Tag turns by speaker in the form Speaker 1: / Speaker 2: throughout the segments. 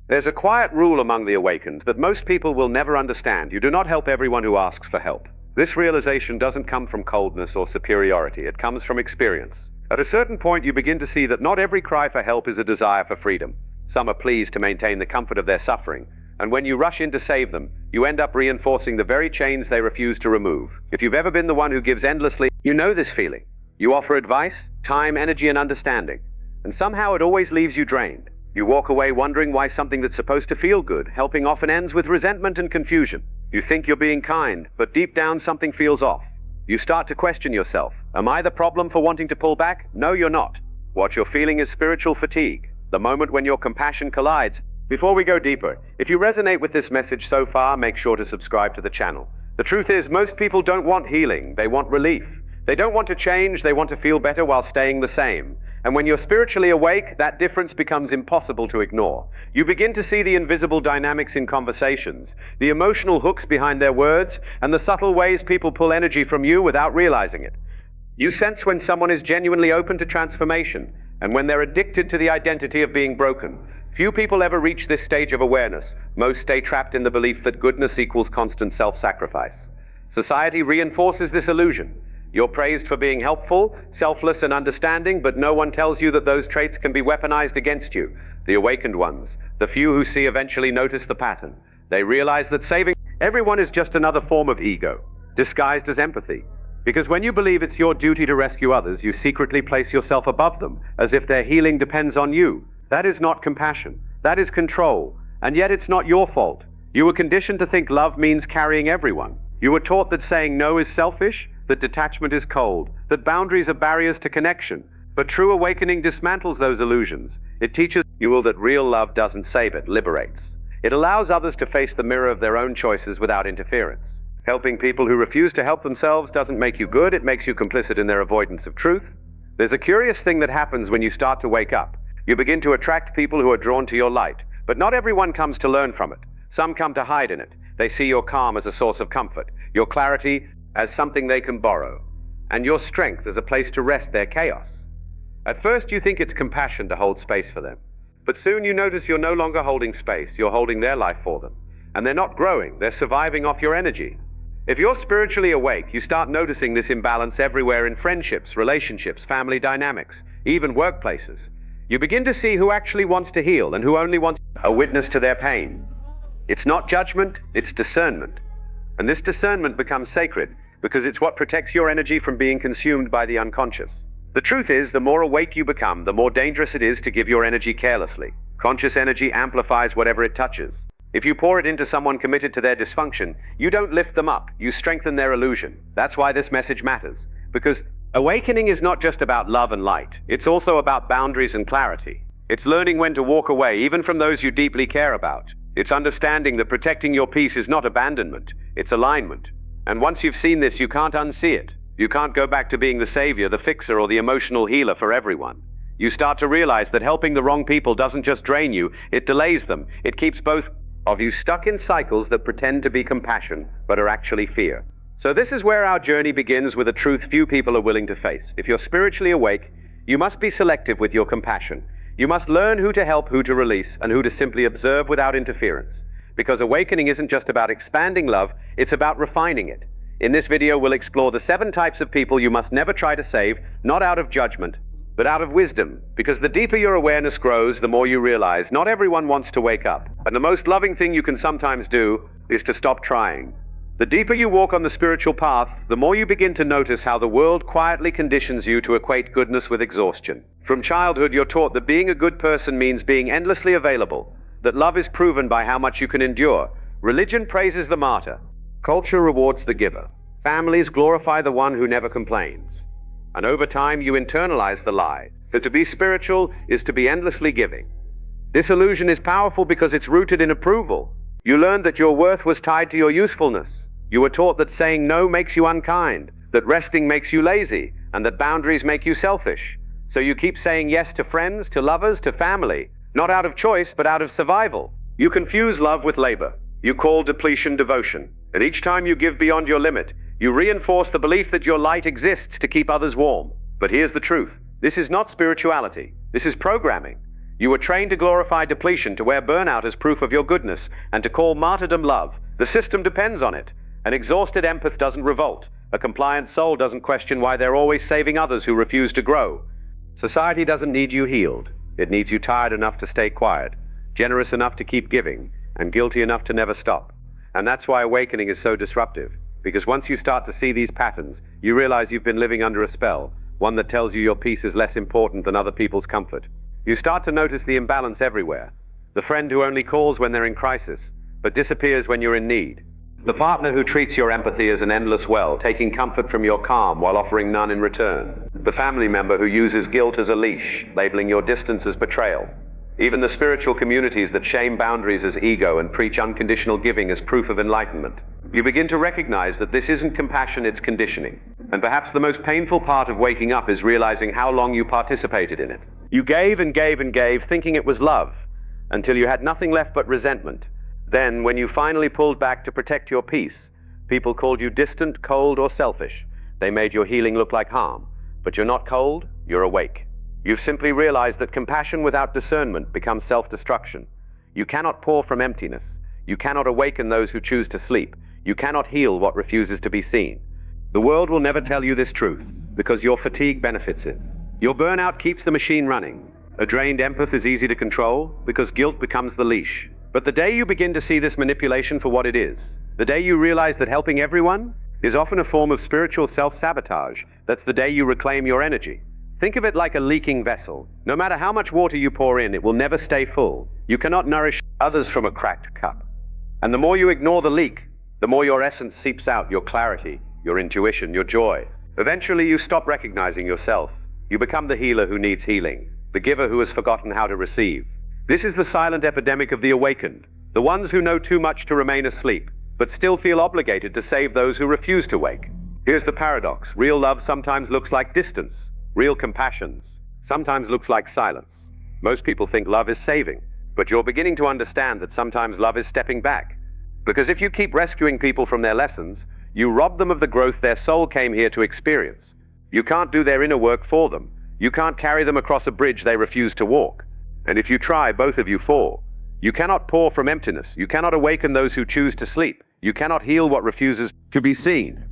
Speaker 1: There's a quiet rule among the awakened that most people will never understand. You do not help everyone who asks for help. This realization doesn't come from coldness or superiority. It comes from experience. At a certain point, you begin to see that not every cry for help is a desire for freedom. Some are pleased to maintain the comfort of their suffering. And when you rush in to save them, you end up reinforcing the very chains they refuse to remove. If you've ever been the one who gives endlessly, you know this feeling. You offer advice, time, energy, and understanding. And somehow it always leaves you drained. You walk away wondering why something that's supposed to feel good, helping often ends with resentment and confusion. You think you're being kind, but deep down something feels off. You start to question yourself. Am I the problem for wanting to pull back? No, you're not. What you're feeling is spiritual fatigue, the moment when your compassion collides. Before we go deeper, if you resonate with this message so far, make sure to subscribe to the channel. The truth is, most people don't want healing, they want relief. They don't want to change, they want to feel better while staying the same. And when you're spiritually awake, that difference becomes impossible to ignore. You begin to see the invisible dynamics in conversations, the emotional hooks behind their words, and the subtle ways people pull energy from you without realizing it. You sense when someone is genuinely open to transformation, and when they're addicted to the identity of being broken. Few people ever reach this stage of awareness. Most stay trapped in the belief that goodness equals constant self-sacrifice. Society reinforces this illusion. You're praised for being helpful, selfless, and understanding, but no one tells you that those traits can be weaponized against you. The awakened ones, the few who see, eventually notice the pattern. They realize that saving everyone is just another form of ego, disguised as empathy. Because when you believe it's your duty to rescue others, you secretly place yourself above them, as if their healing depends on you. That is not compassion. That is control. And yet it's not your fault. You were conditioned to think love means carrying everyone. You were taught that saying no is selfish, that detachment is cold, that boundaries are barriers to connection. But true awakening dismantles those illusions. It teaches you that real love doesn't save, it liberates. It allows others to face the mirror of their own choices without interference. Helping people who refuse to help themselves doesn't make you good, it makes you complicit in their avoidance of truth. There's a curious thing that happens when you start to wake up. You begin to attract people who are drawn to your light, but not everyone comes to learn from it. Some come to hide in it. They see your calm as a source of comfort, your clarity as something they can borrow, and your strength as a place to rest their chaos. At first you think it's compassion to hold space for them, but soon you notice you're no longer holding space, you're holding their life for them. And they're not growing, they're surviving off your energy. If you're spiritually awake, you start noticing this imbalance everywhere in friendships, relationships, family dynamics, even workplaces. You begin to see who actually wants to heal and who only wants a witness to their pain. It's not judgment, it's discernment. And this discernment becomes sacred because it's what protects your energy from being consumed by the unconscious. The truth is, the more awake you become, the more dangerous it is to give your energy carelessly. Conscious energy amplifies whatever it touches. If you pour it into someone committed to their dysfunction, you don't lift them up, you strengthen their illusion. That's why this message matters. Because awakening is not just about love and light, it's also about boundaries and clarity. It's learning when to walk away, even from those you deeply care about. It's understanding that protecting your peace is not abandonment, it's alignment. And once you've seen this, you can't unsee it. You can't go back to being the savior, the fixer, or the emotional healer for everyone. You start to realize that helping the wrong people doesn't just drain you, it delays them. It keeps both of you stuck in cycles that pretend to be compassion, but are actually fear. So this is where our journey begins, with a truth few people are willing to face. If you're spiritually awake, you must be selective with your compassion. You must learn who to help, who to release, and who to simply observe without interference. Because awakening isn't just about expanding love, it's about refining it. In this video, we'll explore the 7 types of people you must never try to save, not out of judgment, but out of wisdom. Because the deeper your awareness grows, the more you realize not everyone wants to wake up. And the most loving thing you can sometimes do is to stop trying. The deeper you walk on the spiritual path, the more you begin to notice how the world quietly conditions you to equate goodness with exhaustion. From childhood, you're taught that being a good person means being endlessly available, that love is proven by how much you can endure. Religion praises the martyr. Culture rewards the giver. Families glorify the one who never complains. And over time, you internalize the lie that to be spiritual is to be endlessly giving. This illusion is powerful because it's rooted in approval. You learned that your worth was tied to your usefulness. You were taught that saying no makes you unkind, that resting makes you lazy, and that boundaries make you selfish. So you keep saying yes to friends, to lovers, to family, not out of choice, but out of survival. You confuse love with labor. You call depletion devotion. And each time you give beyond your limit, you reinforce the belief that your light exists to keep others warm. But here's the truth. This is not spirituality. This is programming. You were trained to glorify depletion, to wear burnout as proof of your goodness, and to call martyrdom love. The system depends on it. An exhausted empath doesn't revolt. A compliant soul doesn't question why they're always saving others who refuse to grow. Society doesn't need you healed. It needs you tired enough to stay quiet, generous enough to keep giving, and guilty enough to never stop. And that's why awakening is so disruptive. Because once you start to see these patterns, you realize you've been living under a spell, one that tells you your peace is less important than other people's comfort. You start to notice the imbalance everywhere. The friend who only calls when they're in crisis, but disappears when you're in need. The partner who treats your empathy as an endless well, taking comfort from your calm while offering none in return. The family member who uses guilt as a leash, labeling your distance as betrayal. Even the spiritual communities that shame boundaries as ego and preach unconditional giving as proof of enlightenment. You begin to recognize that this isn't compassion, it's conditioning. And perhaps the most painful part of waking up is realizing how long you participated in it. You gave and gave and gave, thinking it was love, until you had nothing left but resentment. Then, when you finally pulled back to protect your peace, people called you distant, cold, or selfish. They made your healing look like harm. But you're not cold, you're awake. You've simply realized that compassion without discernment becomes self-destruction. You cannot pour from emptiness. You cannot awaken those who choose to sleep. You cannot heal what refuses to be seen. The world will never tell you this truth, because your fatigue benefits it. Your burnout keeps the machine running. A drained empath is easy to control, because guilt becomes the leash. But the day you begin to see this manipulation for what it is, the day you realize that helping everyone is often a form of spiritual self-sabotage, that's the day you reclaim your energy. Think of it like a leaking vessel. No matter how much water you pour in, it will never stay full. You cannot nourish others from a cracked cup. And the more you ignore the leak, the more your essence seeps out, your clarity, your intuition, your joy. Eventually you stop recognizing yourself. You become the healer who needs healing, the giver who has forgotten how to receive. This is the silent epidemic of the awakened, the ones who know too much to remain asleep, but still feel obligated to save those who refuse to wake. Here's the paradox. Real love sometimes looks like distance. Real compassion sometimes looks like silence. Most people think love is saving, but you're beginning to understand that sometimes love is stepping back. Because if you keep rescuing people from their lessons, you rob them of the growth their soul came here to experience. You can't do their inner work for them. You can't carry them across a bridge they refuse to walk. And if you try, both of you fall. You cannot pour from emptiness. You cannot awaken those who choose to sleep. You cannot heal what refuses to be seen.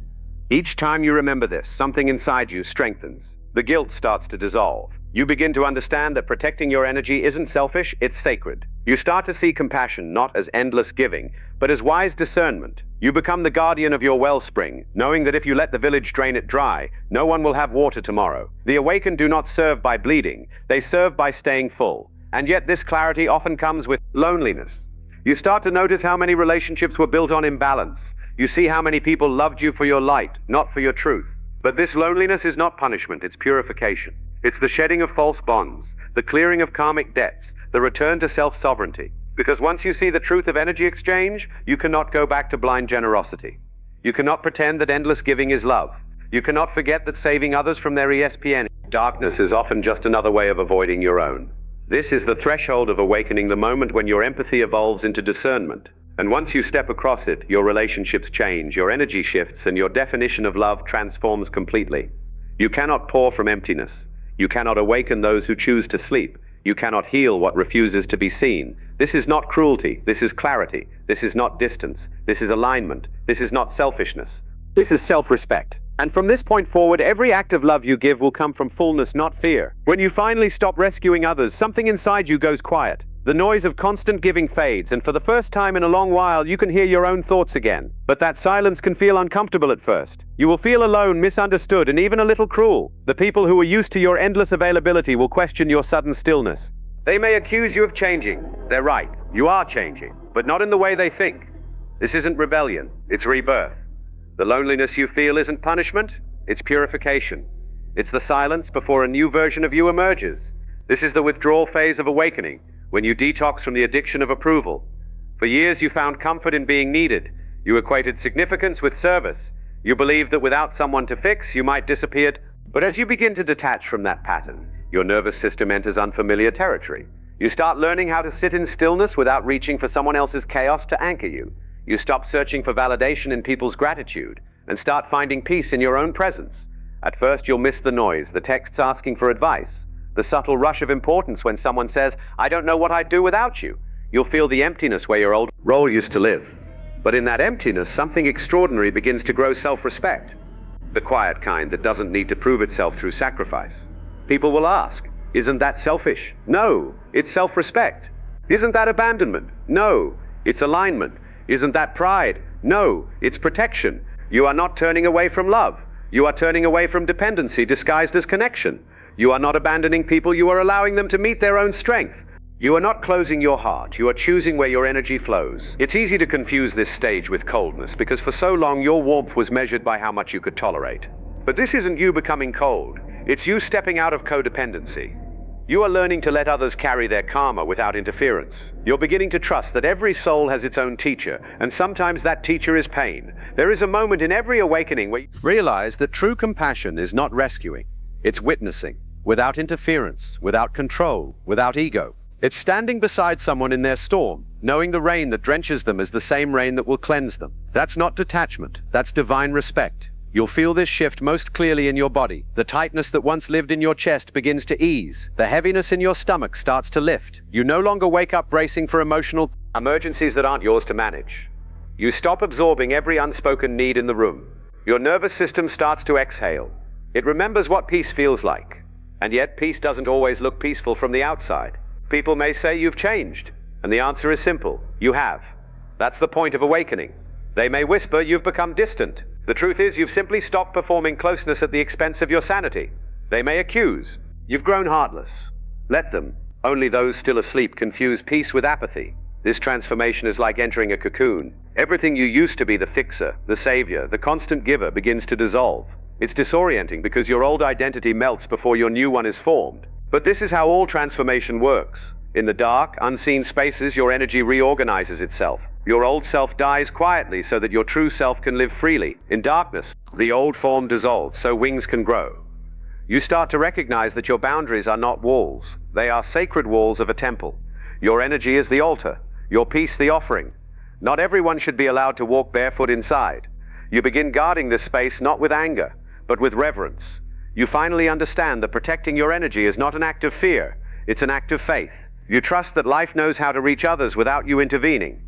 Speaker 1: Each time you remember this, something inside you strengthens. The guilt starts to dissolve. You begin to understand that protecting your energy isn't selfish, it's sacred. You start to see compassion not as endless giving, but as wise discernment. You become the guardian of your wellspring, knowing that if you let the village drain it dry, no one will have water tomorrow. The awakened do not serve by bleeding, they serve by staying full. And yet this clarity often comes with loneliness. You start to notice how many relationships were built on imbalance. You see how many people loved you for your light, not for your truth. But this loneliness is not punishment, it's purification. It's the shedding of false bonds, the clearing of karmic debts, the return to self-sovereignty. Because once you see the truth of energy exchange, you cannot go back to blind generosity. You cannot pretend that endless giving is love. You cannot forget that saving others from their ESPN darkness is often just another way of avoiding your own. This is the threshold of awakening, the moment when your empathy evolves into discernment. And once you step across it, your relationships change, your energy shifts, and your definition of love transforms completely. You cannot pour from emptiness. You cannot awaken those who choose to sleep. You cannot heal what refuses to be seen. This is not cruelty. This is clarity. This is not distance. This is alignment. This is not selfishness. This is self-respect. And from this point forward, every act of love you give will come from fullness, not fear. When you finally stop rescuing others, something inside you goes quiet. The noise of constant giving fades, and for the first time in a long while, you can hear your own thoughts again. But that silence can feel uncomfortable at first. You will feel alone, misunderstood, and even a little cruel. The people who are used to your endless availability will question your sudden stillness. They may accuse you of changing. They're right. You are changing, but not in the way they think. This isn't rebellion. It's rebirth. The loneliness you feel isn't punishment. It's purification. It's the silence before a new version of you emerges. This is the withdrawal phase of awakening, when you detox from the addiction of approval. For years you found comfort in being needed. You equated significance with service. You believed that without someone to fix, you might disappear. But as you begin to detach from that pattern, your nervous system enters unfamiliar territory. You start learning how to sit in stillness without reaching for someone else's chaos to anchor you. You stop searching for validation in people's gratitude and start finding peace in your own presence. At first you'll miss the noise, the texts asking for advice, The subtle rush of importance when someone says, "I don't know what I'd do without you." You'll feel the emptiness where your old role used to live. But in that emptiness, something extraordinary begins to grow: self-respect. The quiet kind that doesn't need to prove itself through sacrifice. People will ask, "Isn't that selfish?" No, it's self-respect. "Isn't that abandonment?" No, it's alignment. "Isn't that pride?" No, it's protection. You are not turning away from love. You are turning away from dependency disguised as connection. You are not abandoning people, you are allowing them to meet their own strength. You are not closing your heart, you are choosing where your energy flows. It's easy to confuse this stage with coldness, because for so long your warmth was measured by how much you could tolerate. But this isn't you becoming cold, it's you stepping out of codependency. You are learning to let others carry their karma without interference. You're beginning to trust that every soul has its own teacher, and sometimes that teacher is pain. There is a moment in every awakening where you realize that true compassion is not rescuing, it's witnessing, without interference, without control, without ego. It's standing beside someone in their storm, knowing the rain that drenches them is the same rain that will cleanse them. That's not detachment, that's divine respect. You'll feel this shift most clearly in your body. The tightness that once lived in your chest begins to ease. The heaviness in your stomach starts to lift. You no longer wake up bracing for emotional emergencies that aren't yours to manage. You stop absorbing every unspoken need in the room. Your nervous system starts to exhale. It remembers what peace feels like. And yet peace doesn't always look peaceful from the outside. People may say you've changed, and the answer is simple: you have. That's the point of awakening. They may whisper you've become distant. The truth is you've simply stopped performing closeness at the expense of your sanity. They may accuse you've grown heartless. Let them. Only those still asleep confuse peace with apathy. This transformation is like entering a cocoon. Everything you used to be, the fixer, the savior, the constant giver, begins to dissolve. It's disorienting because your old identity melts before your new one is formed. But this is how all transformation works. In the dark, unseen spaces, your energy reorganizes itself. Your old self dies quietly so that your true self can live freely. In darkness, the old form dissolves so wings can grow. You start to recognize that your boundaries are not walls. They are sacred walls of a temple. Your energy is the altar, your peace the offering. Not everyone should be allowed to walk barefoot inside. You begin guarding this space not with anger, but with reverence. You finally understand that protecting your energy is not an act of fear, it's an act of faith. You trust that life knows how to reach others without you intervening.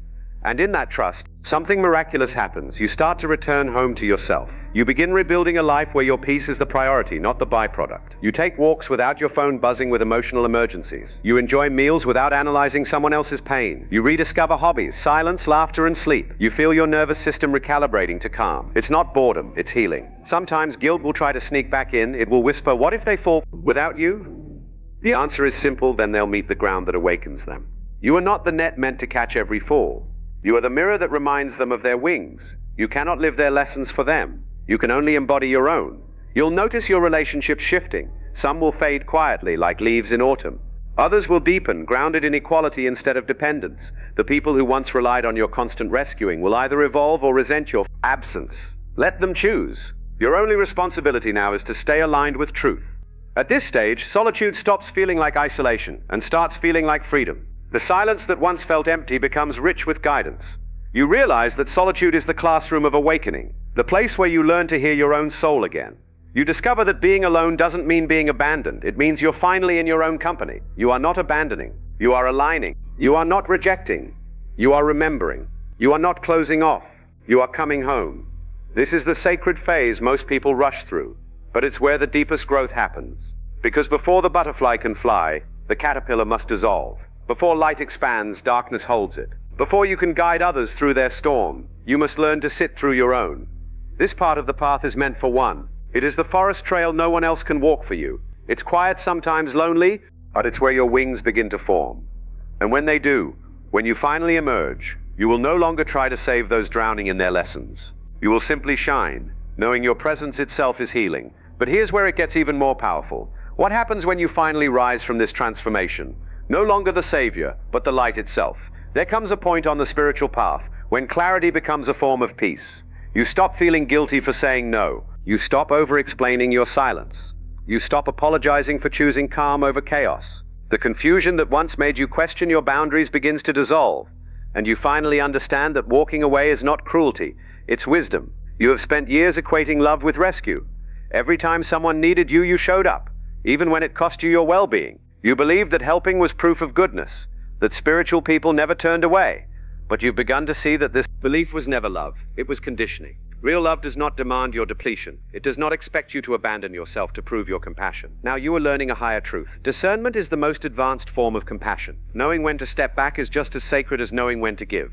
Speaker 1: And in that trust, something miraculous happens. You start to return home to yourself. You begin rebuilding a life where your peace is the priority, not the byproduct. You take walks without your phone buzzing with emotional emergencies. You enjoy meals without analyzing someone else's pain. You rediscover hobbies, silence, laughter, and sleep. You feel your nervous system recalibrating to calm. It's not boredom, it's healing. Sometimes guilt will try to sneak back in. It will whisper, "What if they fall without you?" The answer is simple: then they'll meet the ground that awakens them. You are not the net meant to catch every fall. You are the mirror that reminds them of their wings. You cannot live their lessons for them. You can only embody your own. You'll notice your relationships shifting. Some will fade quietly, like leaves in autumn. Others will deepen, grounded in equality instead of dependence. The people who once relied on your constant rescuing will either evolve or resent your absence. Let them choose. Your only responsibility now is to stay aligned with truth. At this stage, solitude stops feeling like isolation and starts feeling like freedom. The silence that once felt empty becomes rich with guidance. You realize that solitude is the classroom of awakening, the place where you learn to hear your own soul again. You discover that being alone doesn't mean being abandoned. It means you're finally in your own company. You are not abandoning. You are aligning. You are not rejecting. You are remembering. You are not closing off. You are coming home. This is the sacred phase most people rush through, but it's where the deepest growth happens. Because before the butterfly can fly, the caterpillar must dissolve. Before light expands, darkness holds it. Before you can guide others through their storm, you must learn to sit through your own. This part of the path is meant for one. It is the forest trail no one else can walk for you. It's quiet, sometimes lonely, but it's where your wings begin to form. And when they do, when you finally emerge, you will no longer try to save those drowning in their lessons. You will simply shine, knowing your presence itself is healing. But here's where it gets even more powerful. What happens when you finally rise from this transformation? No longer the savior, but the light itself. There comes a point on the spiritual path when clarity becomes a form of peace. You stop feeling guilty for saying no. You stop over-explaining your silence. You stop apologizing for choosing calm over chaos. The confusion that once made you question your boundaries begins to dissolve, and you finally understand that walking away is not cruelty, it's wisdom. You have spent years equating love with rescue. Every time someone needed you, you showed up. even when it cost you your well-being. You believed that helping was proof of goodness, that spiritual people never turned away. But you've begun to see that this belief was never love, it was conditioning. Real love does not demand your depletion. It does not expect you to abandon yourself to prove your compassion. Now you are learning a higher truth. Discernment is the most advanced form of compassion. Knowing when to step back is just as sacred as knowing when to give.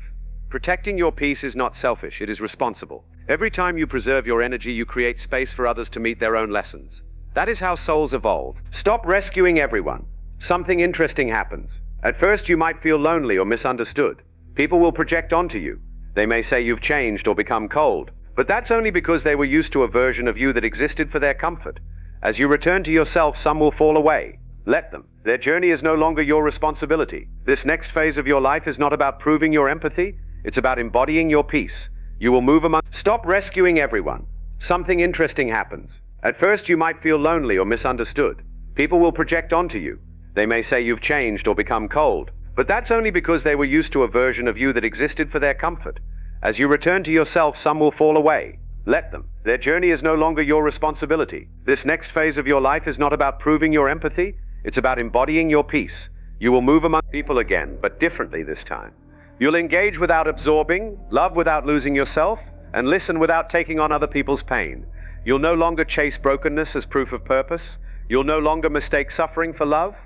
Speaker 1: Protecting your peace is not selfish, it is responsible. Every time you preserve your energy, you create space for others to meet their own lessons. That is how souls evolve. Stop rescuing everyone. Something interesting happens. At first you might feel lonely or misunderstood. People will project onto you. They may say you've changed or become cold. But that's only because they were used to a version of you that existed for their comfort. As you return to yourself, some will fall away. Let them. Their journey is no longer your responsibility. This next phase of your life is not about proving your empathy. It's about embodying your peace. You will move among... Stop rescuing everyone. Something interesting happens. At first you might feel lonely or misunderstood. People will project onto you. They may say you've changed or become cold. But that's only because they were used to a version of you that existed for their comfort. As you return to yourself, some will fall away. Let them. Their journey is no longer your responsibility. This next phase of your life is not about proving your empathy. It's about embodying your peace. You will move among people again, but differently this time. You'll engage without absorbing, love without losing yourself, and listen without taking on other people's pain. You'll no longer chase brokenness as proof of purpose. You'll no longer mistake suffering for love.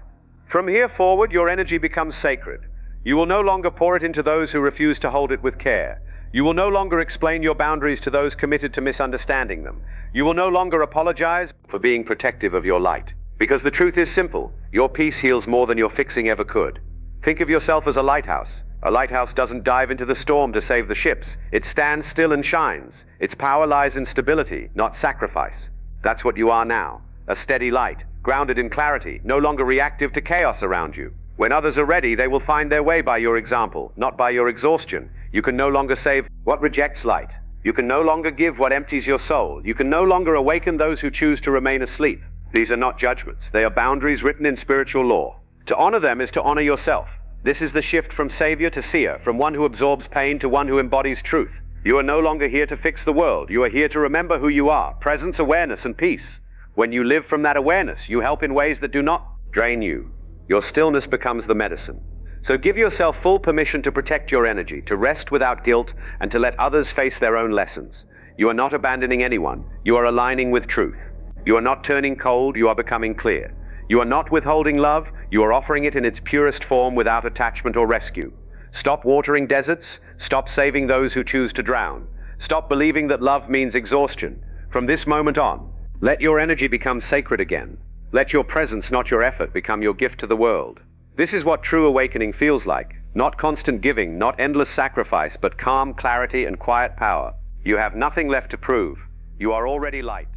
Speaker 1: From here forward, your energy becomes sacred. You will no longer pour it into those who refuse to hold it with care. You will no longer explain your boundaries to those committed to misunderstanding them. You will no longer apologize for being protective of your light. Because the truth is simple. Your peace heals more than your fixing ever could. Think of yourself as a lighthouse. A lighthouse doesn't dive into the storm to save the ships. It stands still and shines. Its power lies in stability, not sacrifice. That's what you are now. A steady light, grounded in clarity, no longer reactive to chaos around you. When others are ready, they will find their way by your example, not by your exhaustion. You can no longer save what rejects light. You can no longer give what empties your soul. You can no longer awaken those who choose to remain asleep. These are not judgments. They are boundaries written in spiritual law. To honor them is to honor yourself. This is the shift from savior to seer, from one who absorbs pain to one who embodies truth. You are no longer here to fix the world. You are here to remember who you are, presence, awareness, and peace. When you live from that awareness, you help in ways that do not drain you. Your stillness becomes the medicine. So give yourself full permission to protect your energy, to rest without guilt, and to let others face their own lessons. You are not abandoning anyone. You are aligning with truth. You are not turning cold. You are becoming clear. You are not withholding love. You are offering it in its purest form without attachment or rescue. Stop watering deserts. Stop saving those who choose to drown. Stop believing that love means exhaustion. From this moment on, let your energy become sacred again. Let your presence, not your effort, become your gift to the world. This is what true awakening feels like. Not constant giving, not endless sacrifice, but calm clarity and quiet power. You have nothing left to prove. You are already light.